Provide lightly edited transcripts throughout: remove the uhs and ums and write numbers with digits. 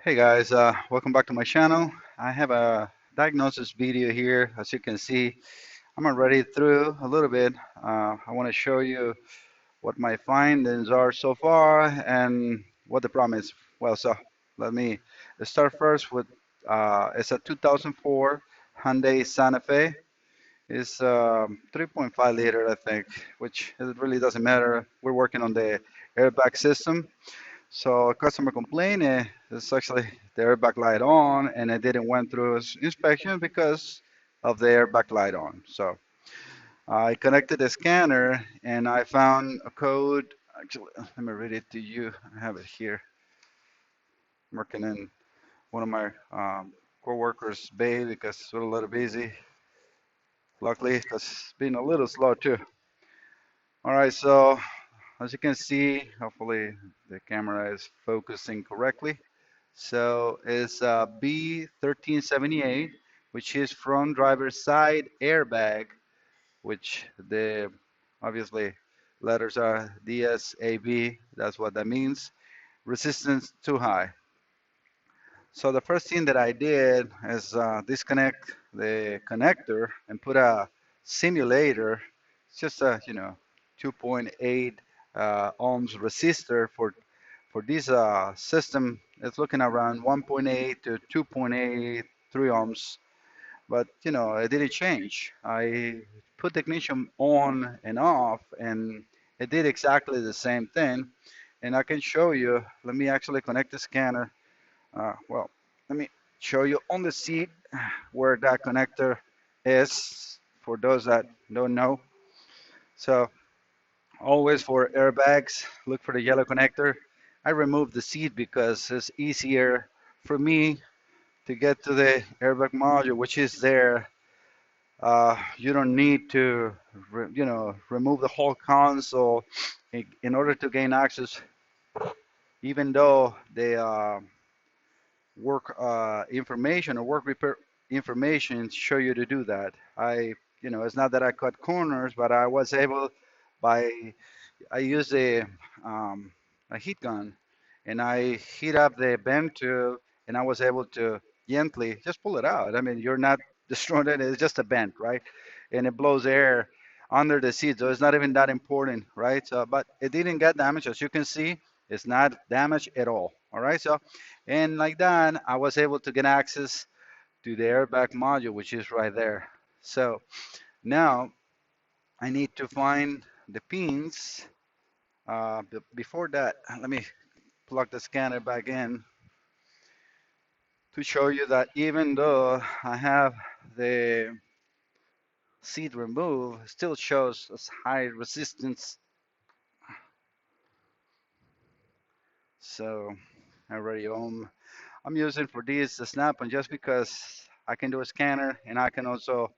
Hey guys, welcome back to my channel. I have a diagnosis video here. As you can see, I'm gonna read it through a little bit. I want to show you what my findings are so far and what the problem is. Well, so let me start first with it's a 2004 Hyundai Santa Fe. It's 3.5 liter, I think, which it really doesn't matter. We're working on the airbag system. So a customer complained it's actually the airbag light on and it didn't went through its inspection because of the airbag light on. So I connected the scanner and I found a code. Actually, let me read it to you. I have it here. I'm working in one of my co-workers' bay because we're a little busy. Luckily, because it's been a little slow too. All right, so as you can see, hopefully the camera is focusing correctly. So it's B1378, which is front driver side airbag, which the obviously letters are DSAB. That's what that means. Resistance too high. So the first thing that I did is disconnect the connector and put a simulator. It's just a 2.8 ohms resistor for this system. It's looking around 1.8 to 2.83 ohms, but it didn't change. I put the ignition on and off, and it did exactly the same thing. And I can show you. Let me actually connect the scanner. Well, let me show you on the seat where that connector is for those that don't know. So always for airbags, look for the yellow connector. I removed the seat because it's easier for me to get to the airbag module, which is there. You don't need to, remove the whole console in order to gain access, even though the work information or work repair information show you to do that. It's not that I cut corners, but I was able by I use um, a heat gun and I heat up the bend tube and I was able to gently just pull it out. I mean, you're not destroying it; it's just a bend, right? And it blows air under the seat, so it's not even that important, right? So, but it didn't get damaged, as you can see. It's not damaged at all. All right, so and like that, I was able to get access to the airbag module, which is right there. So now I need to find the pins. Before that, let me plug the scanner back in to show you that even though I have the seat removed, it still shows as high resistance. So I already own. I'm using for this the snap-on just because I can do a scanner and I can also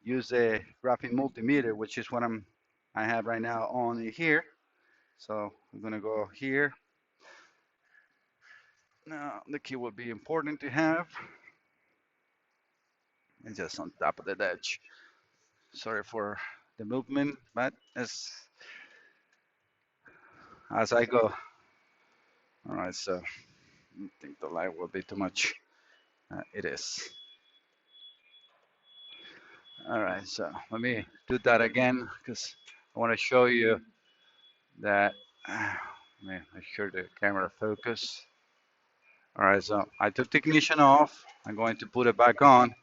use a graphing multimeter, which is what I have right now on here. So I'm gonna go here. Now the key will be important to have. It's just on top of the edge. Sorry for the movement, but as I go. All right, so I think the light will be too much. It is. All right, so let me do that again because I want to show you that. Let me make sure the camera focus. All right, so I took the ignition off. I'm going to put it back on.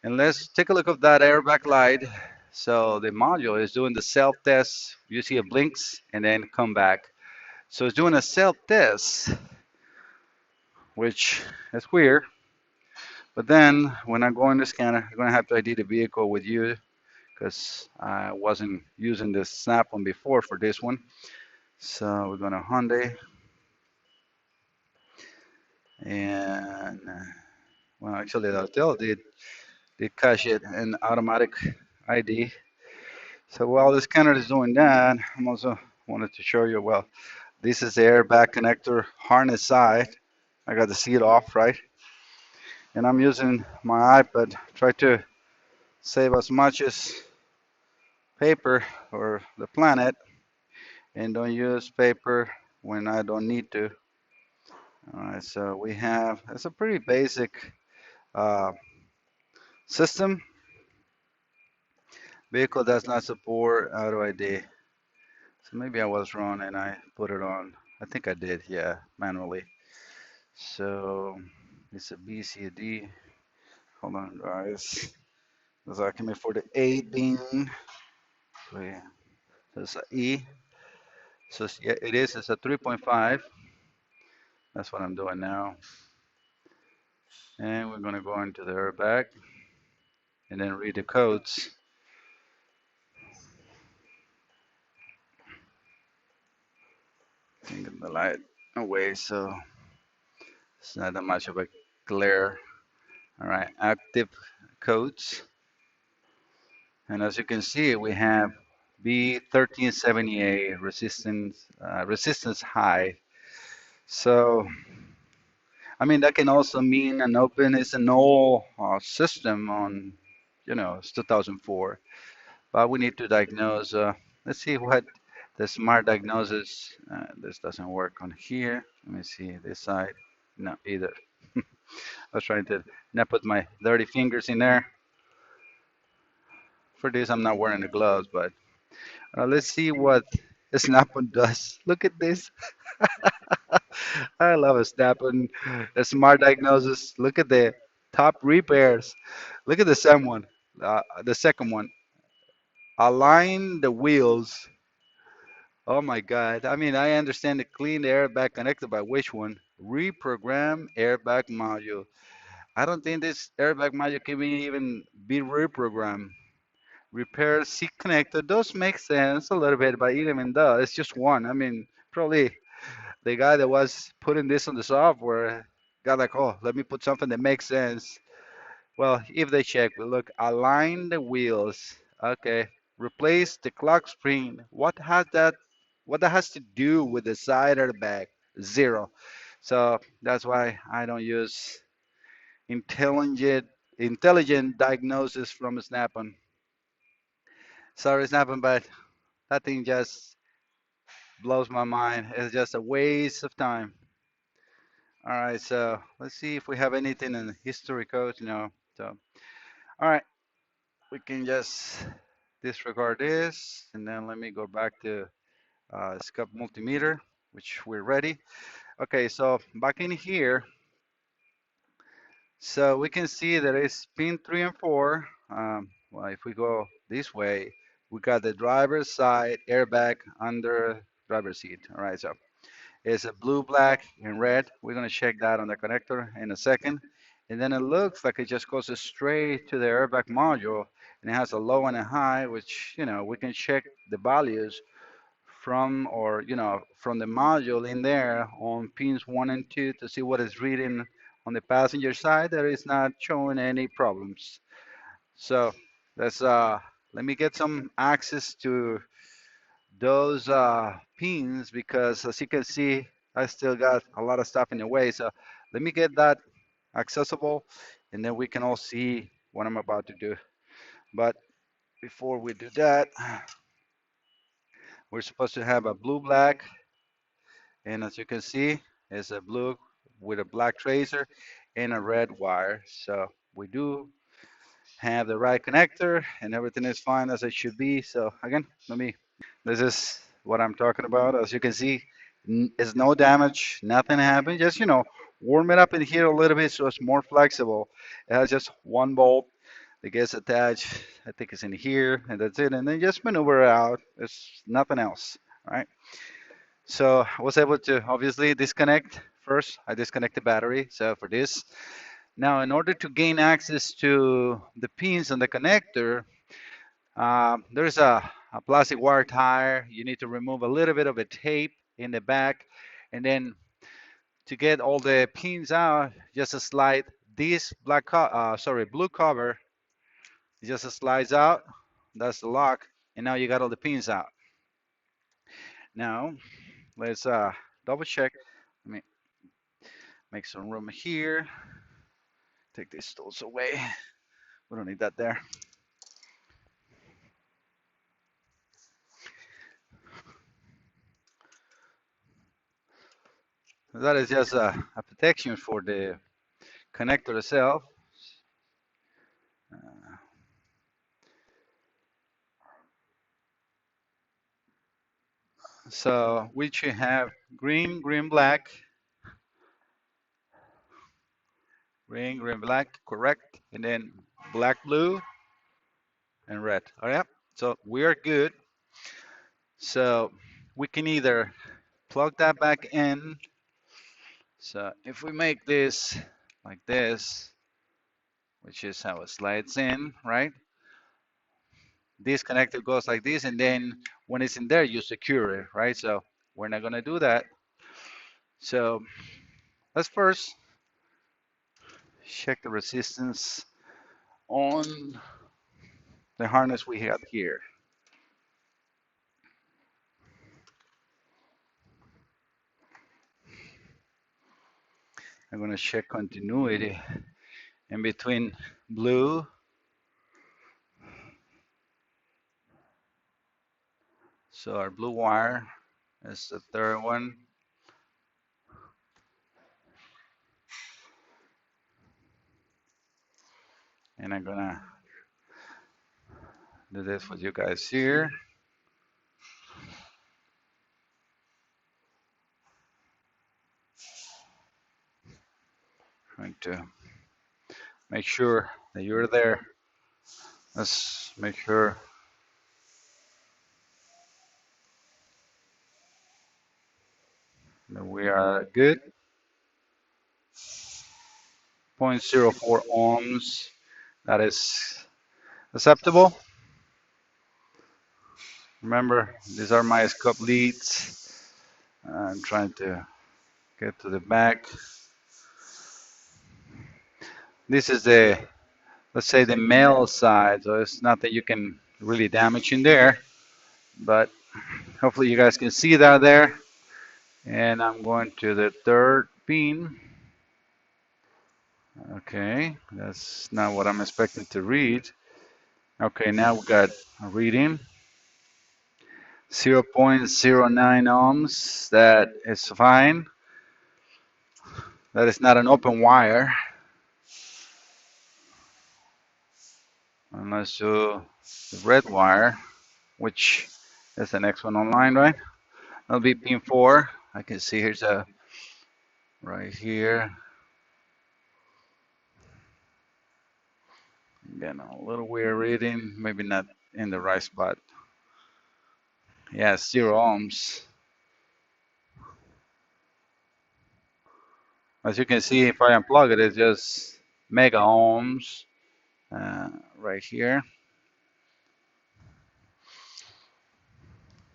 And let's take a look at that airbag light. So the module is doing the self-test. You see it blinks and then come back. So it's doing a self-test, which is weird. But then when I go in the scanner, I'm gonna have to ID the vehicle with you because I wasn't using the snap-on before for this one. So we're gonna Hyundai and well, actually the hotel did cache it in automatic ID. So while the scanner is doing that, I'm also wanted to show you, well, this is the airbag connector harness side. I got the seat off, right? And I'm using my iPad, try to save as much as paper or the planet and don't use paper when I don't need to. All right, so we have, it's a pretty basic uh, system. Vehicle does not support auto ID. So maybe I was wrong and I put it on. I think I did, yeah, manually. So it's a B, C, a D. Hold on, guys. There's argument for the A being, wait, so it's a E. So yeah, it is, it's a 3.5. That's what I'm doing now. And we're gonna go into the airbag and then read the codes. And get the light away so it's not that much of a glare. All right, active codes. And as you can see, we have B1378 resistance high. So, I mean, that can also mean an open is an all system on, it's 2004. But we need to diagnose. Let's see what the smart diagnosis. This doesn't work on here. Let me see this side. No, either. I was trying to not put my dirty fingers in there. For this, I'm not wearing the gloves, but let's see what Snap-on does. Look at this. I love a Snap-on. A smart diagnosis. Look at the top repairs. Look at the second one. The second one. Align the wheels. Oh my God. I mean, I understand the clean the airbag connected by which one? Reprogram airbag module. I don't think this airbag module can even be reprogrammed. Repair seat connector does make sense a little bit, but even though it's just one. I mean, probably the guy that was putting this on the software got like, oh, let me put something that makes sense. Well, if they check, we look, align the wheels. Okay. Replace the clock spring. What that has to do with the side airbag? Zero. So that's why I don't use intelligent intelligent diagnosis from Snap-on. Sorry, Snap-on, but that thing just blows my mind. It's just a waste of time. All right, so let's see if we have anything in the history code. No. So, all right, we can just disregard this, and then let me go back to scope multimeter, which we're ready. Okay, so back in here, so we can see that it's pin 3 and 4. Well, if we go this way, we got the driver's side airbag under driver's seat. All right, so it's a blue, black, and red. We're gonna check that on the connector in a second. And then it looks like it just goes straight to the airbag module, and it has a low and a high, which, we can check the values from the module in there on pins 1 and 2 to see what is reading on the passenger side that is not showing any problems. So let's let me get some access to those pins because as you can see, I still got a lot of stuff in the way. So let me get that accessible and then we can all see what I'm about to do. But before we do that, we're supposed to have a blue black, and as you can see, it's a blue with a black tracer and a red wire. So we do have the right connector and everything is fine as it should be. So again, this is what I'm talking about. As you can see, it's no damage, nothing happened. Just, warm it up in here a little bit so it's more flexible. It has just one bolt that gets attached. I think it's in here and that's it. And then just maneuver it out. It's nothing else. All right. So I was able to obviously disconnect first. I disconnect the battery. So for this, now in order to gain access to the pins on the connector, there's a plastic wire tire. You need to remove a little bit of the tape in the back, and then to get all the pins out, just slide this blue cover. It just slides out. That's the lock, and now you got all the pins out. Now let's double check. Let me make some room here. Take these tools away. We don't need that there. That is just a protection for the connector itself. So we should have green, green, black, green, green, black, correct, and then black, blue, and red. All right. So we are good. So we can either plug that back in. So if we make this like this, which is how it slides in, right? This connector goes like this, and then when it's in there, you secure it, right? So we're not gonna do that. So let's first check the resistance on the harness we have here. I'm gonna check continuity in between blue. So our blue wire is the third one. And I'm gonna do this for you guys here. Trying to make sure that you're there. Let's make sure that we are good. 0.04 ohms. That is acceptable. Remember, these are my scope leads. I'm trying to get to the back. This is the, let's say, the male side, so it's not that you can really damage in there, but hopefully you guys can see that there. And I'm going to the third pin. Okay, that's not what I'm expecting to read. Okay, now we got a reading. 0.09 ohms, that is fine. That is not an open wire. Unless you the red wire, which is the next one online, right? That'll be pin 4. I can see here's a right here. Again, a little weird reading, maybe not in the right spot. Yeah, 0 ohms. As you can see, if I unplug it, it's just mega ohms right here.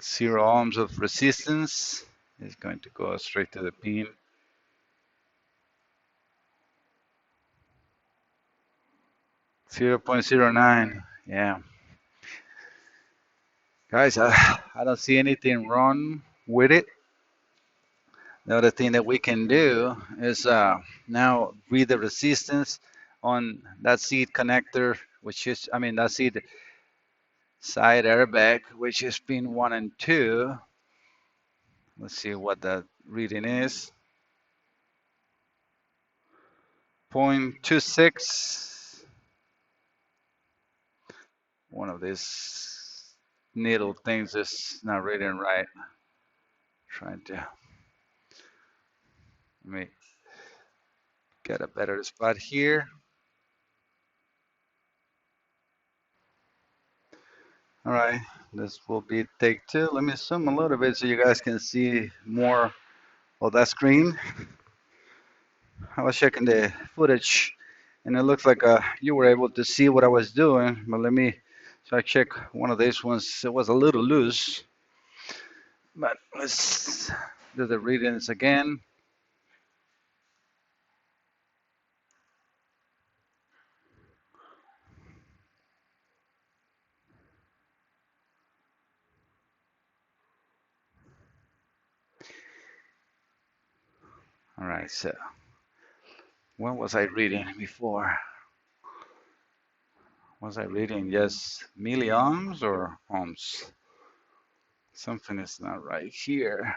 0 ohms of resistance is going to go straight to the pin. 0.09, yeah. Guys, I don't see anything wrong with it. The other thing that we can do is now read the resistance on that seat connector, which is, I mean, that seat side airbag, which is pin 1 and 2. Let's see what that reading is. 0.26. One of these needle things is not reading right. Trying to let me get a better spot here. All right, this will be take 2. Let me zoom a little bit so you guys can see more of that screen. I was checking the footage and it looks like you were able to see what I was doing, but let me, so I check one of these ones. It was a little loose, but let's do the readings again. All right, so what was I reading before? Was I reading just milliohms or ohms? Something is not right here.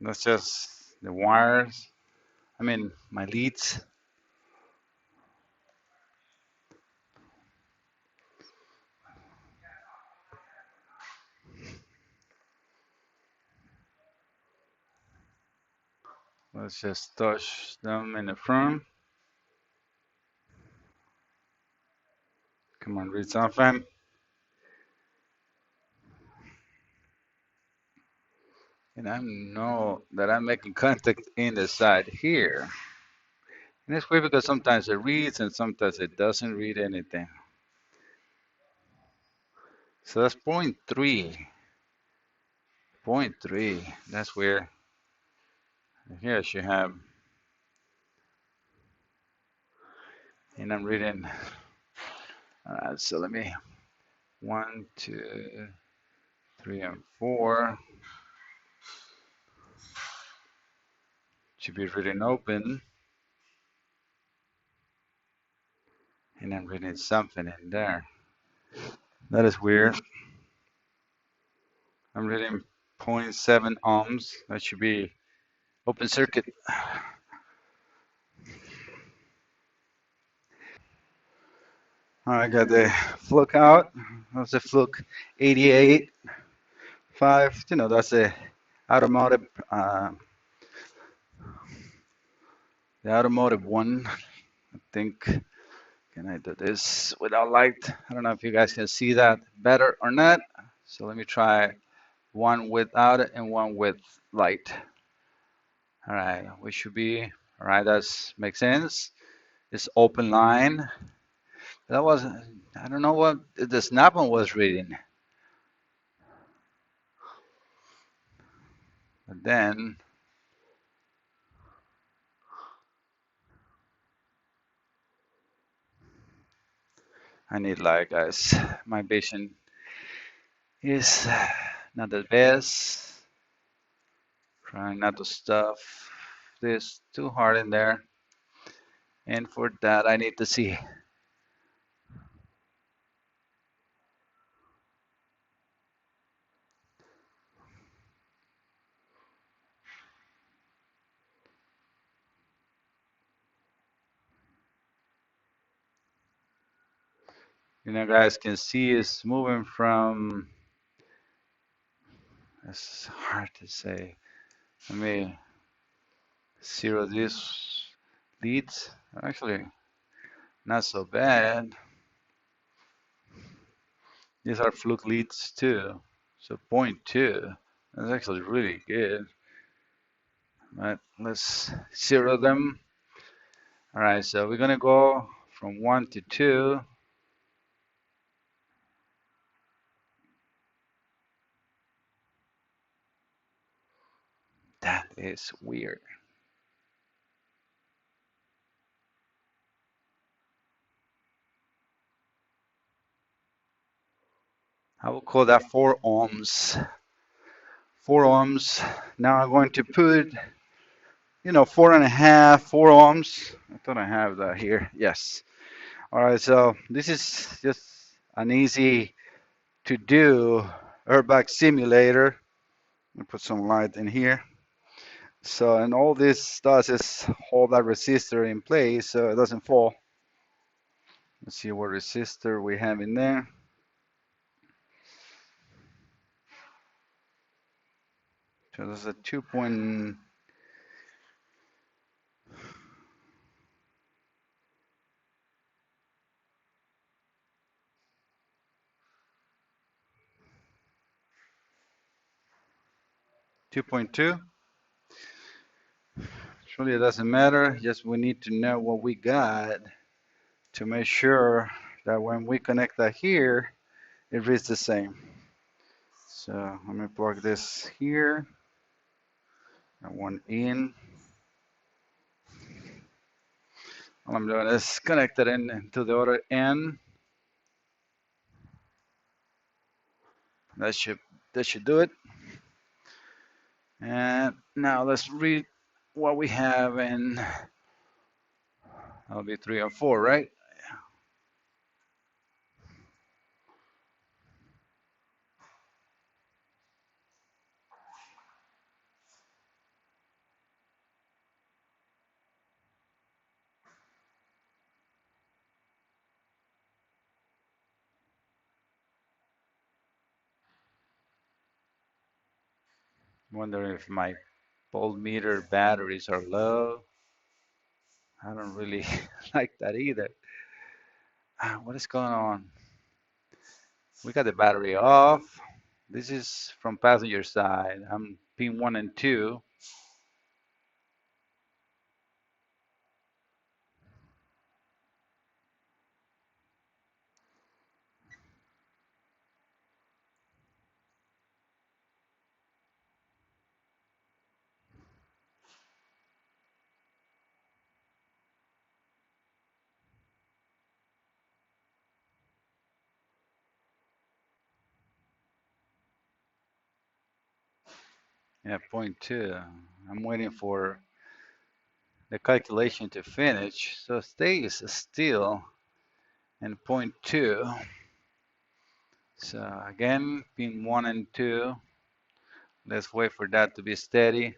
That's just the wires. I mean, my leads. Let's just touch them in the front. Come on, read something. And I know that I'm making contact in the side here. And it's weird because sometimes it reads and sometimes it doesn't read anything. So that's point 0.3. Point 0.3. That's weird. Here I should have, and I'm reading. So let me, 1, 2, 3, and 4. Should be reading open. And I'm reading something in there. That is weird. I'm reading zero point 0.7 ohms. That should be open circuit. I got the fluke out. That's the fluke 88. 5. That's automotive, uh, the automotive one. I think. Can I do this without light? I don't know if you guys can see that better or not. So let me try one without it and one with light. All right, we should be, all right, that makes sense. It's open line. That was, I don't know what the snap-on was reading. But then, I need light, guys. My vision is not the best. Trying not to stuff this too hard in there. And for that, I need to see. Guys can see it's moving from, it's hard to say. Let me zero these leads. Actually, not so bad. These are fluke leads too. So point 0.2. That's actually really good. Right, let's zero them. All right, so we're gonna go from 1 to 2. That is weird. I will call that 4 ohms. 4 ohms. Now I'm going to put, 4.5, 4 ohms. I thought I have that here. Yes. All right, so this is just an easy to do airbag simulator. Let me put some light in here. So, and all this does is hold that resistor in place so it doesn't fall. Let's see what resistor we have in there. So there's a 2.2.2. 2.2. Surely it doesn't matter. Just we need to know what we got to make sure that when we connect that here, it reads the same. So let me plug this here. And one in. All I'm doing is connect it in to the other end. That should do it. And now let's read what we have in, that'll be 3 or 4, right? Wondering if my voltmeter batteries are low. I don't really like that either. What is going on? We got the battery off. This is from passenger side. I'm pin 1 and 2. Yeah, point 2. I'm waiting for the calculation to finish. So stay still and point 2. So again, pin 1 and 2. Let's wait for that to be steady.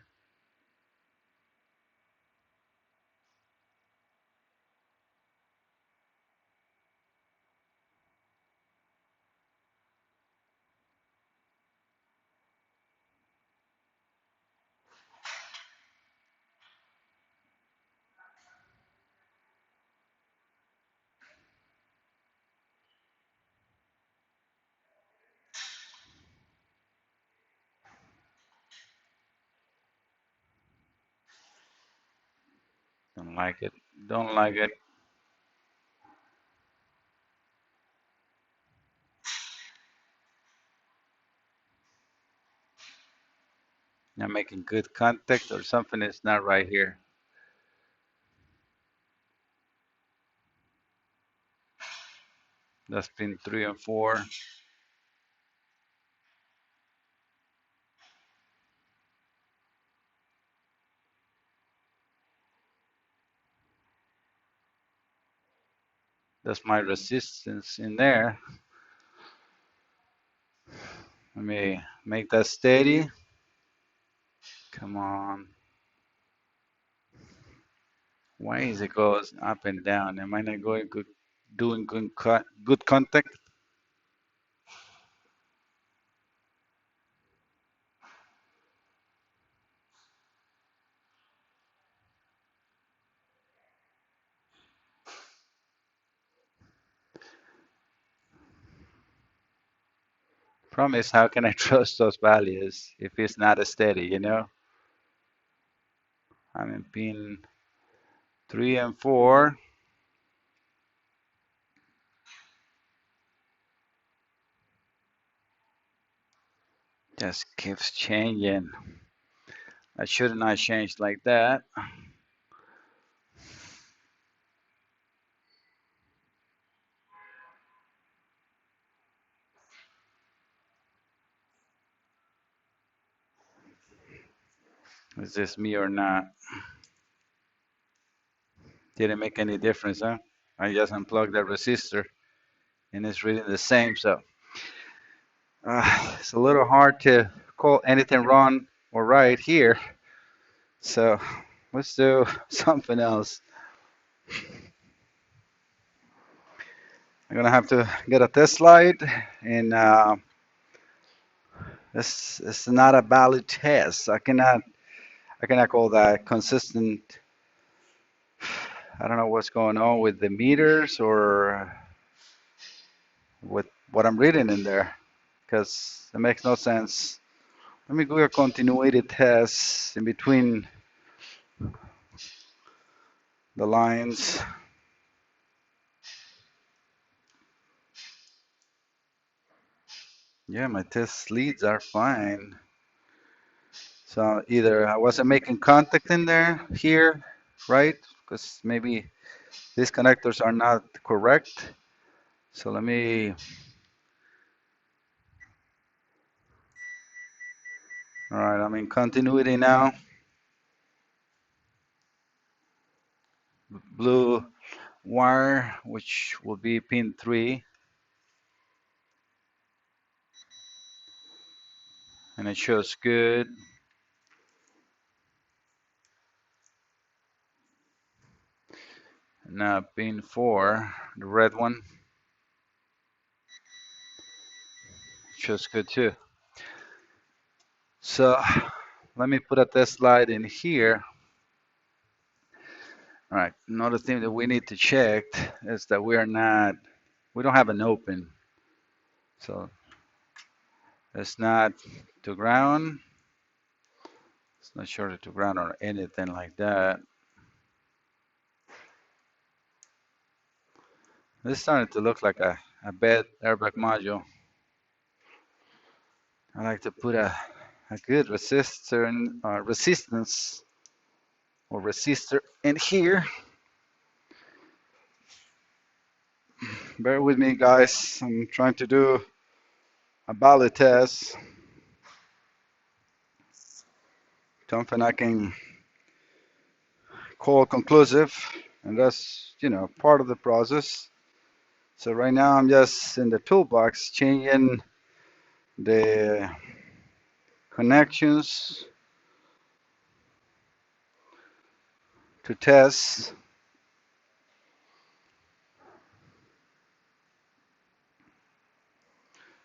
Don't like it. Don't like it. Not making good contact or something is not right here. That's pin 3 and 4. That's my resistance in there. Let me make that steady. Come on. Why is it goes up and down? Am I not going good, doing good contact? Promise, how can I trust those values if it's not steady, you know? I'm in pin 3 and 4. Just keeps changing. I should not change like that. Is this me or not? Didn't make any difference, huh? I just unplugged the resistor and it's reading the same. So it's a little hard to call anything wrong or right here. So let's do something else. I'm gonna have to get a test slide, and this is not a valid test. I cannot call that consistent. I don't know what's going on with the meters or with what I'm reading in there, because it makes no sense. Let me do a continuity test in between the lines. Yeah, my test leads are fine. So either I wasn't making contact in there here, right? Because maybe these connectors are not correct. So let me, all right, I'm in continuity now. Blue wire, which will be pin 3, and it shows good. Now pin 4, the red one, shows good too. So let me put a test light in here. All right, another thing that we need to check is that we don't have an open. So it's not to ground. It's not shorted to ground or anything like that. This is starting to look like a bad airbag module. I like to put a good resistor in, resistance or resistor in here. Bear with me, guys. I'm trying to do a ballot test. Something I can call conclusive, and that's, part of the process. So right now I'm just in the toolbox changing the connections to test.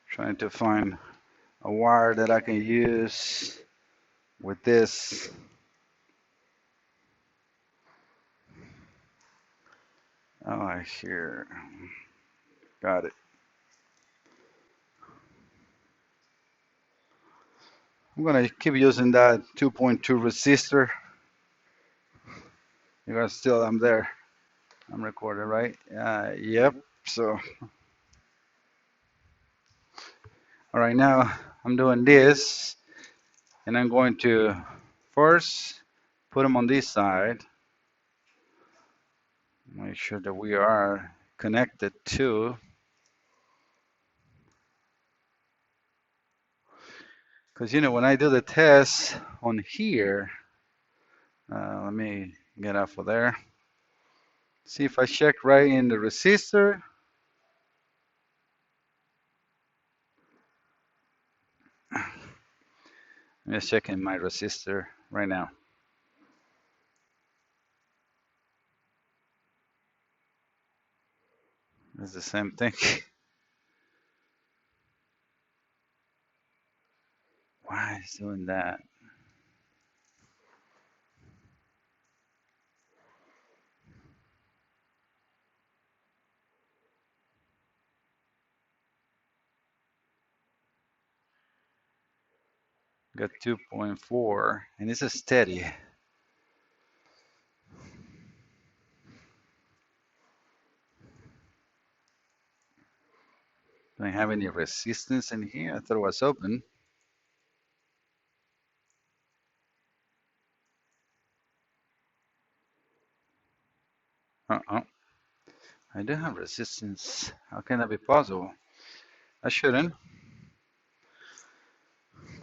Trying to find a wire that I can use with this. Oh, I hear. Got it. I'm gonna keep using that 2.2 resistor. You guys still, I'm there. I'm recording, right? Yep. So, all right, now I'm doing this, and I'm going to first put them on this side. Make sure that we are connected to, because when I do the test on here, let me get off of there. See if I check right in the resistor. I'm just checking my resistor right now. It's the same thing. Why is it doing that? Got 2.4, and it's a steady. Don't have any resistance in here. I thought it was open. Uh-oh. I do have resistance. How can that be possible? I shouldn't.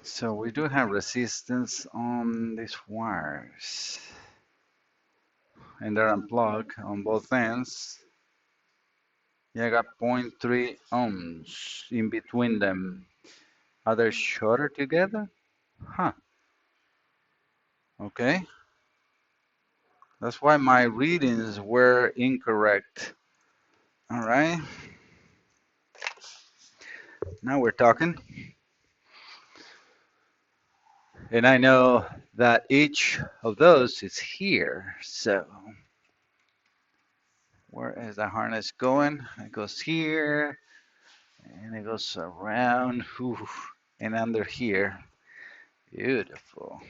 So we do have resistance on these wires. And they're unplugged on both ends. Yeah, I got zero point 0.3 ohms in between them. Are they shorter together? Huh. Okay. That's why my readings were incorrect. All right. Now we're talking. And I know that each of those is here. So where is the harness going? It goes here and it goes around and under here. Beautiful.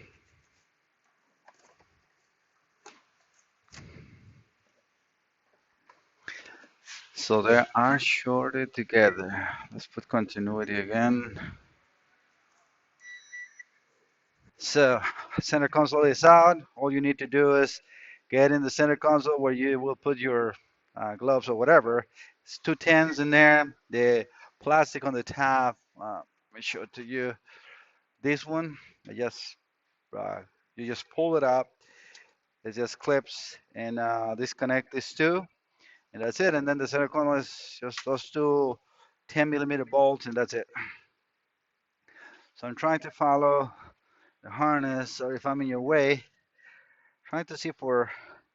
So they are shorted together. Let's put continuity again. So center console is out. All you need to do is get in the center console where you will put your gloves or whatever. It's two tens in there. The plastic on the top. Let me show it to you. This one, I just you just pull it up. It just clips and disconnect these two, and that's it. And then the center console is just those two 10 millimeter bolts, and that's it. So I'm trying to follow the harness, or if I'm in your way, trying to see for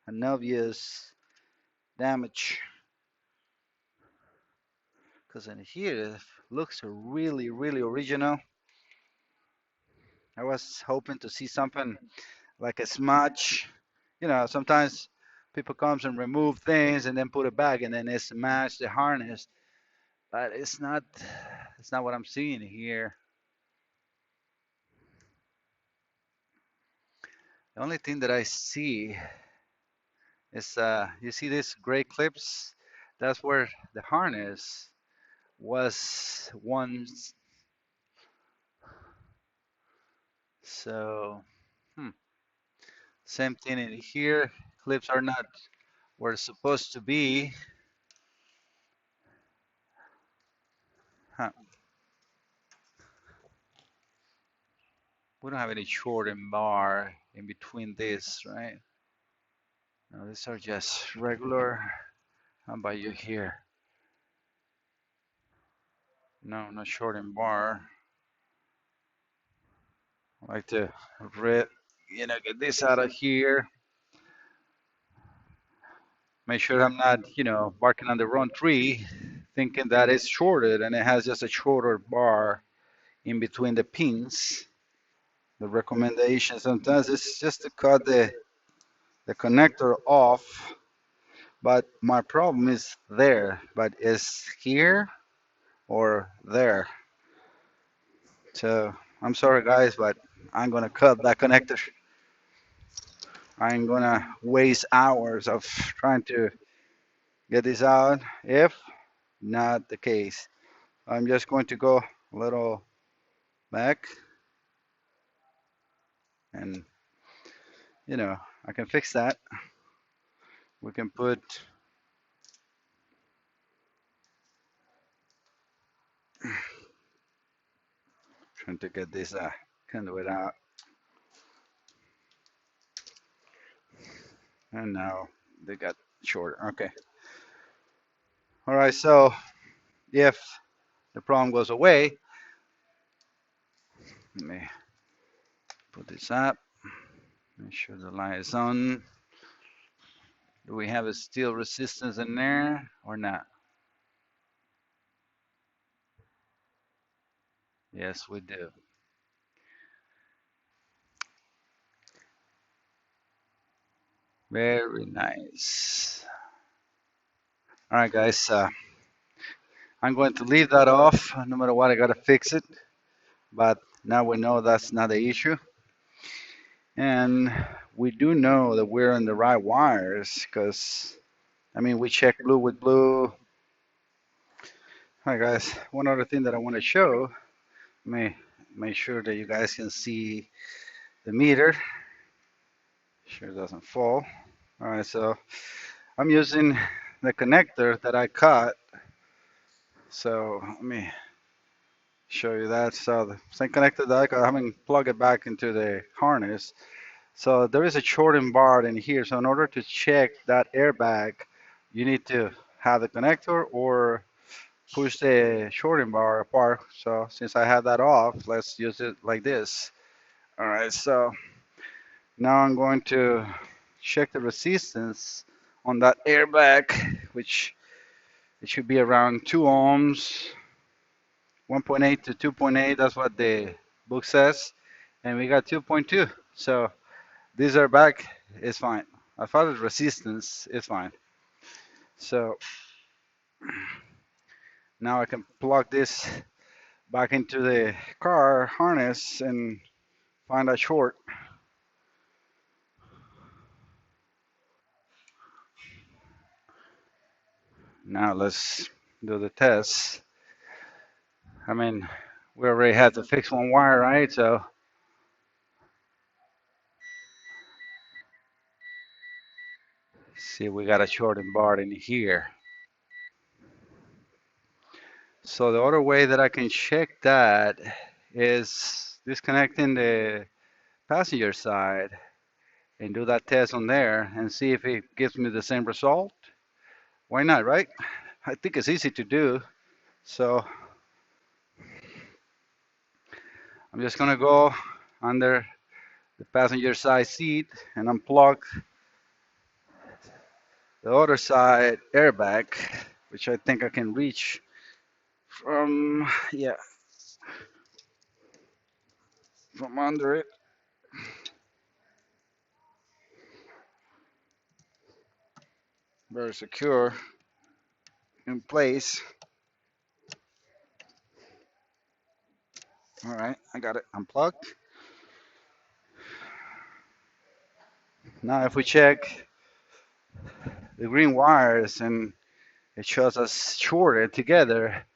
an obvious damage. Because in here, it looks really, really original. I was hoping to see something like a smudge. You know, sometimes people comes and remove things and then put it back and then they smash the harness. But it's not what I'm seeing here. The only thing that I see is you see these gray clips? That's where the harness was once. So, hmm, same thing in here. Clips are not where it's supposed to be. Huh. We don't have any shorten bar in between this, right? No, these are just regular. How about you here? No, not shorten bar. I like to rip, get this out of here. Make sure I'm not, barking on the wrong tree, thinking that it's shorted and it has just a shorter bar in between the pins. The recommendation sometimes is just to cut the connector off, but my problem is there, but is here or there. So I'm sorry guys, but I'm gonna cut that connector. I'm gonna waste hours of trying to get this out if not the case. I'm just going to go a little back and I can fix that. We can put, trying to get this conduit out. And now they got shorter. Okay. All right. So if the problem goes away, let me put this up. Make sure the light is on. Do we have a steel resistance in there or not? Yes, we do. Very nice. All right, guys. I'm going to leave that off. No matter what, I gotta fix it. But now we know that's not the issue. And we do know that we're on the right wires because, I mean, we check blue with blue. All right, guys. One other thing that I want to show, let me make sure that you guys can see the meter. Sure it doesn't fall. All right, so I'm using the connector that I cut. So let me show you that. So the same connector that I cut, I haven't plugged it back into the harness. So there is a shorting bar in here. So in order to check that airbag, you need to have the connector or push the shorting bar apart. So since I have that off, let's use it like this. All right, so now I'm going to check the resistance on that airbag, which it should be around 2 ohms, 1.8 to 2.8. That's what the book says. And we got 2.2. So this airbag is fine. As far as resistance, it's fine. So now I can plug this back into the car harness and find a short. Now let's do the test. I mean, we already had to fix one wire, right? So see, we got a short and bar in here. So the other way that I can check that is disconnecting the passenger side and do that test on there and see if it gives me the same result. Why not, right? I think it's easy to do. So I'm just gonna go under the passenger side seat and unplug the other side airbag, which I think I can reach from, yeah. from under it. Very secure in place. All right, I got it unplugged. Now if we check the green wires and it shows us shorted together,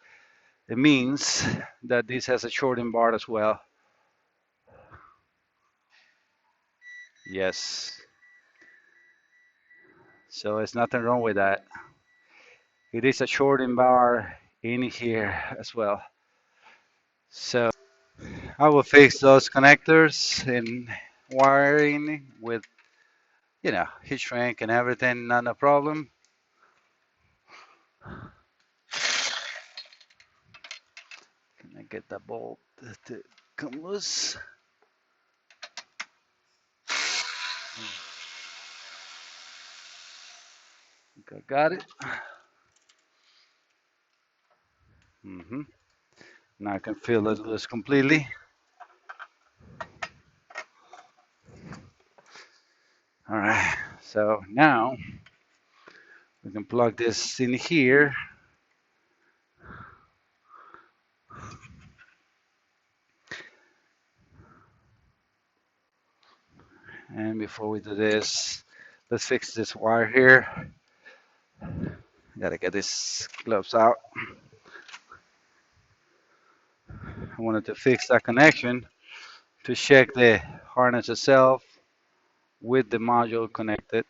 it means that this has a shorting bar as well. Yes, so there's nothing wrong with that. It is a shorting bar in here as well. So I will fix those connectors and wiring with, heat shrink and everything, not a problem. Can I get that bolt to come loose? I got it. hmm Now I can feel it loose completely. All right, so now we can plug this in here. And before we do this, let's fix this wire here. Gotta get these gloves out. I wanted to fix that connection to check the harness itself with the module connected.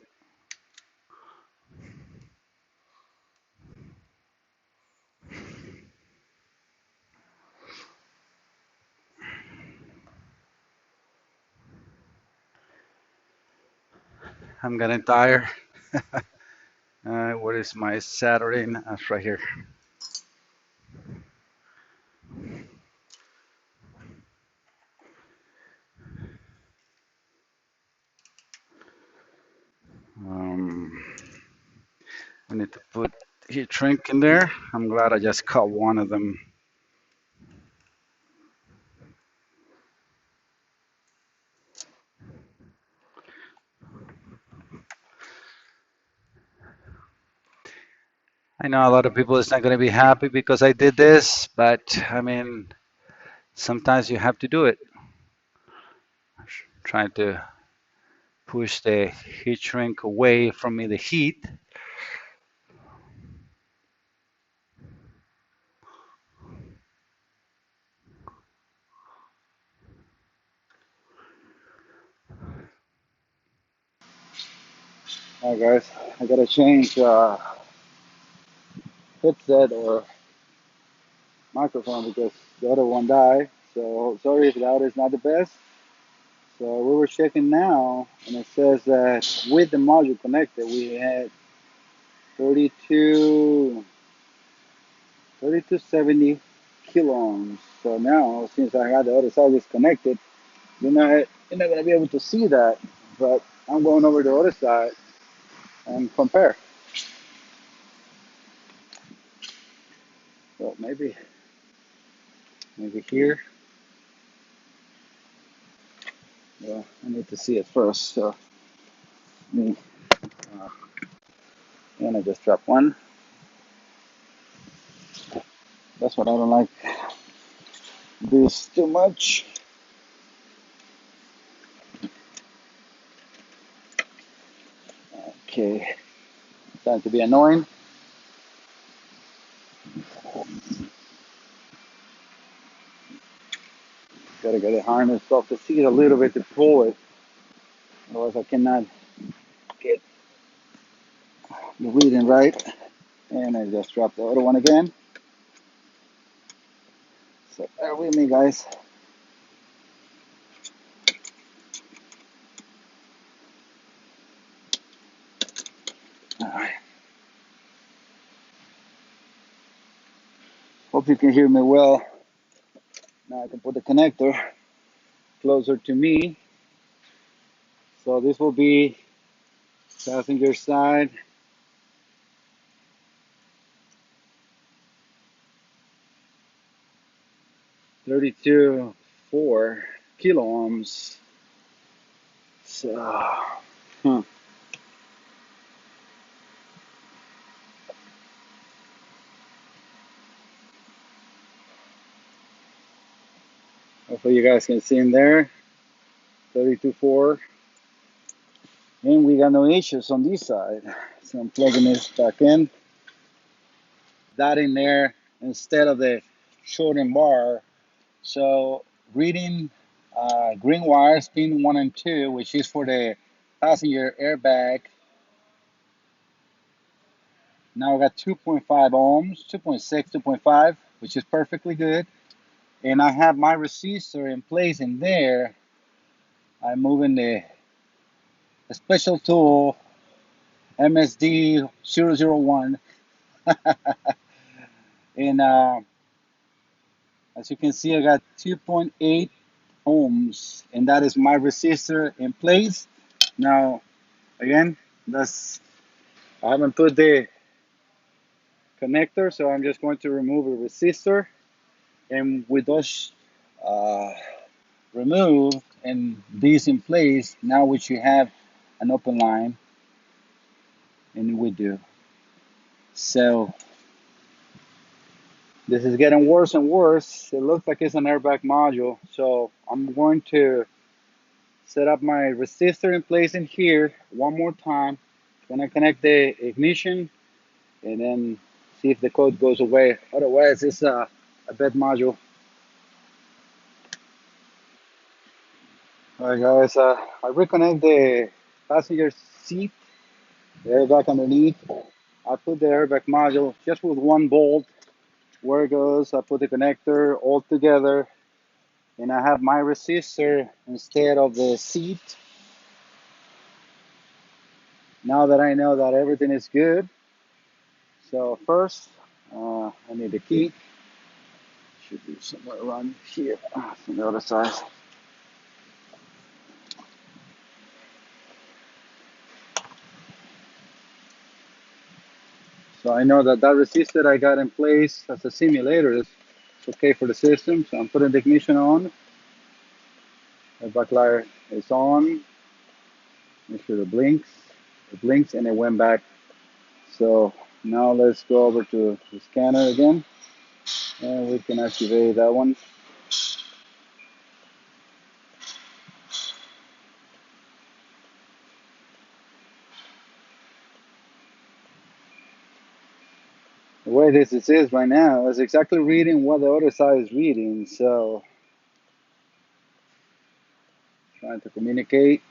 I'm getting tired. Where is my soldering? That's right here. Um, I need to put heat shrink in there. I'm glad I just cut one of them. I know a lot of people is not going to be happy because I did this, but I mean, sometimes you have to do it. Trying to push the heat shrink away from me, the heat. All right, guys, I gotta change headset or microphone because the other one died. So sorry if the audio is not the best. So we were checking now, and it says that with the module connected, we had 32, 3270 kilo ohms. So now, since I had the other side disconnected, you're not gonna be able to see that. But I'm going over to the other side and compare. So maybe here. Well, I need to see it first. So me, uh, and I just dropped one. That's what I don't like this too much. Okay, starting to be annoying. Gotta get the harness off the seat a little bit to pull it. Otherwise, I cannot get the reading right. And I just dropped the other one again. So bear with me, guys. All right. Hope you can hear me well. Now I can put the connector closer to me. So this will be passenger side. 32.4. kilo ohms. So, hmm. Hopefully you guys can see in there, 32.4. And we got no issues on this side. So I'm plugging this back in. That in there instead of the shortened bar. So reading green wires, pin 1 and 2, which is for the passenger airbag. Now I got 2.5 ohms, 2.6, 2.5, which is perfectly good. And I have my resistor in place in there. I'm moving the special tool MSD 001. And as you can see, I got 2.8 ohms, and that is my resistor in place. Now, again, that's I haven't put the connector, so I'm just going to remove a resistor. And with those uh, removed and these in place, now we should have an open line, and we do. So this is getting worse and worse. It looks like it's an airbag module, so I'm going to set up my resistor in place in here one more time. Gonna connect the ignition and then see if the code goes away. Otherwise, it's a bad module. All right, guys. I reconnect the passenger seat, the airbag underneath. I put the airbag module just with one bolt where it goes. I put the connector all together, and I have my resistor instead of the seat. Now that I know that everything is good, so first I need the key. Should be somewhere around here, from the other side. So I know that that resistor I got in place as a simulator is okay for the system. So I'm putting the ignition on. The backlight is on. Make sure it blinks. It blinks and it went back. So now let's go over to the scanner again, and we can activate that one. The way this is right now is exactly reading what the other side is reading. So trying to communicate.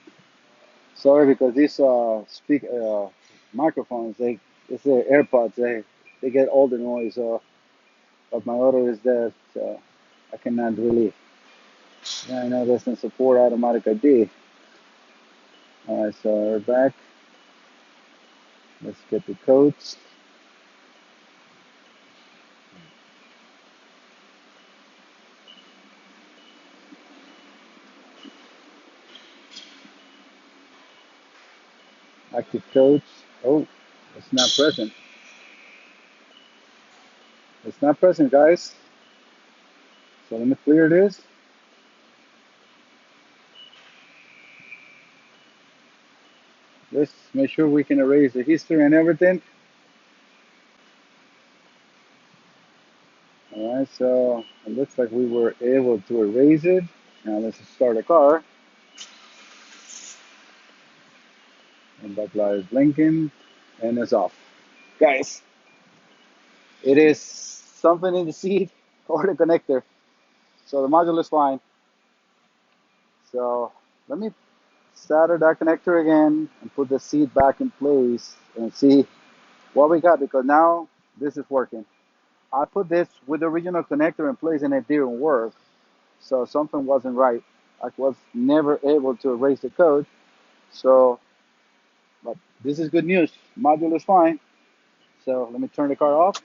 Sorry because these microphones, it's their AirPods. They get all the noise. But my auto is dead, so I cannot really. Yeah, I know it doesn't support automatic ID. All right, so we're back. Let's get the codes. Active codes. Oh, it's not present. It's not present, guys. So let me clear this. Let's make sure we can erase the history and everything. All right, so it looks like we were able to erase it. Now let's start the car. And back light is blinking and it's off. Guys, it is something in the seat or the connector. So the module is fine. So let me solder that connector again and put the seat back in place and see what we got, because now this is working. I put this with the original connector in place and it didn't work. So something wasn't right. I was never able to erase the code. So, but this is good news. Module is fine. So let me turn the car off.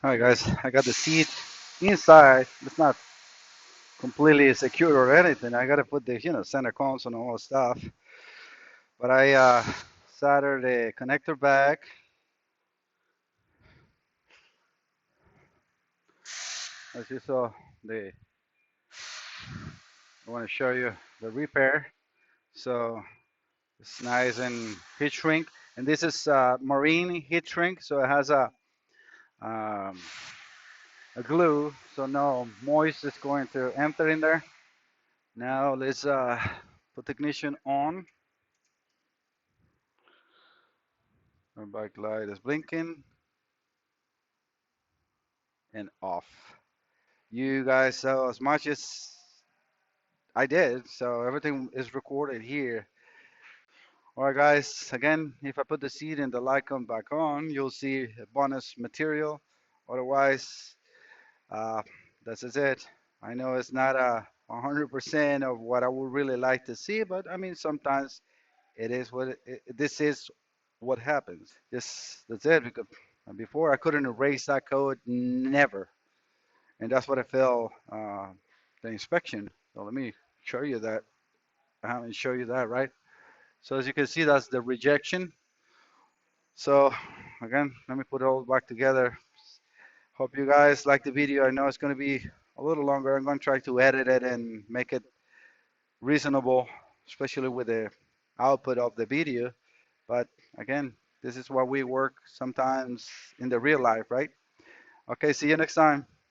All right, guys, I got the seat inside. It's not completely secure or anything. I got to put the, center console and all that stuff. But I soldered the connector back. As you saw, the I want to show you the repair. So it's nice and heat shrink, and this is marine heat shrink, so it has um, a glue, so no moist is going to enter in there. Now let's put the ignition on. Our back light is blinking and off. You guys saw as much as I did, so everything is recorded here. All right, guys, again, if I put the seat and the light come back on, you'll see a bonus material. Otherwise, uh, this is it. I know it's not a 100% of what I would really like to see, but I mean, sometimes it is what this is what happens. That's it. Because before I couldn't erase that code, never, and that's what I felt the inspection. So let me show you that. I haven't show you that, right? So as you can see, that's the rejection. So again, let me put it all back together. Hope you guys like the video. I know it's going to be a little longer. I'm going to try to edit it and make it reasonable, especially with the output of the video. But again, this is what we work sometimes in the real life, right? Okay, see you next time.